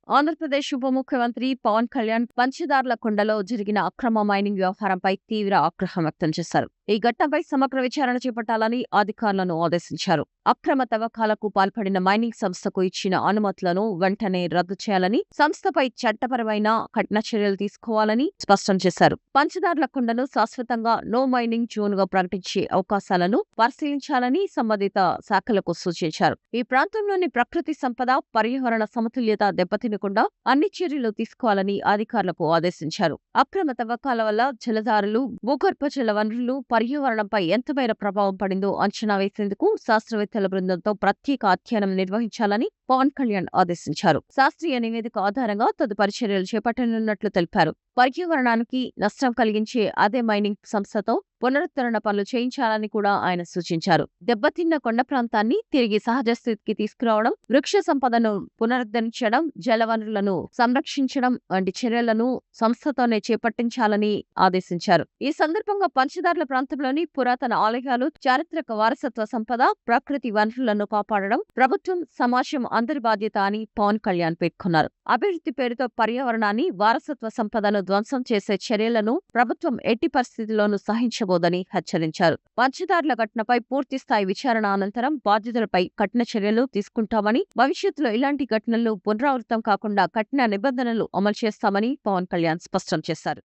ఆంధ్రప్రదేశ్ ఉప ముఖ్యమంత్రి పవన్ కళ్యాణ్ పంచదార్ల కొండలో జరిగిన అక్రమ మైనింగ్ వ్యవహారంపై తీవ్ర ఆగ్రహం వ్యక్తం చేశారు. ఈ ఘటనపై సమగ్ర విచారణ చేపట్టాలని అధికారులను ఆదేశించారు. అక్రమ తవ్వకాలకు పాల్పడిన మైనింగ్ సంస్థకు ఇచ్చిన అనుమతులను వెంటనే రద్దు చేయాలని, సంస్థపై చట్టపరమైన కఠిన చర్యలు తీసుకోవాలని స్పష్టం చేశారు. పంచదార్ల కొండను శాశ్వతంగా నో మైనింగ్ జోన్ గా ప్రకటించే అవకాశాలను పరిశీలించాలని సంబంధిత శాఖలకు సూచించారు. ఈ ప్రాంతంలోని ప్రకృతి సంపద, పర్యావరణ సమతుల్యత దెబ్బతినకుండా అన్ని చర్యలు తీసుకోవాలని అధికారులకు ఆదేశించారు. అక్రమ తవ్వకాల వల్ల జలధారులు, భూగర్భ జల వనరులు, పర్యావరణంపై ఎంతమేర ప్రభావం పడిందో అంచనా వేసేందుకు శాస్త్రవేత్తల బృందంతో ప్రత్యేక అధ్యయనం నిర్వహించాలని పవన్ కళ్యాణ్ ఆదేశించారు. శాస్త్రీయ నివేదిక ఆధారంగా తదుపరి చర్యలు చేపట్టనున్నట్లు తెలిపారు. పర్యావరణానికి నష్టం కలిగించే అదే మైనింగ్ సంస్థతో పునరుద్ధరణ పనులు చేయించాలని కూడా ఆయన సూచించారు. దెబ్బతిన్న కొండ ప్రాంతాన్ని తిరిగి సహజ స్థితికి తీసుకురావడం, వృక్ష సంపదను పునరుద్ధరించడం, జలవనరులను సంరక్షించడం వంటి చర్యలను సంస్థతోనే చేపట్టించాలని ఆదేశించారు. ఈ సందర్భంగా పంచదార్ల ప్రాంతంలోని పురాతన ఆలయాలు, చారిత్రక వారసత్వ సంపద, ప్రకృతి వనరులను కాపాడడం ప్రభుత్వం, సమాజం అందరి బాధ్యత అని పవన్ కళ్యాణ్ పేర్కొన్నారు. అభివృద్ధి పేరుతో పర్యావరణాన్ని, వారసత్వ సంపదను ధ్వంసం చేసే చర్యలను ప్రభుత్వం ఎట్టి పరిస్థితుల్లోనూ సహించబోదని హెచ్చరించారు. పంచదార్ల ఘటనపై పూర్తిస్థాయి విచారణ అనంతరం బాధ్యులపై కఠిన చర్యలు తీసుకుంటామని, భవిష్యత్తులో ఇలాంటి ఘటనలు పునరావృతం కాకుండా కఠిన నిబంధనలు అమలు చేస్తామని పవన్ కళ్యాణ్ స్పష్టం చేశారు.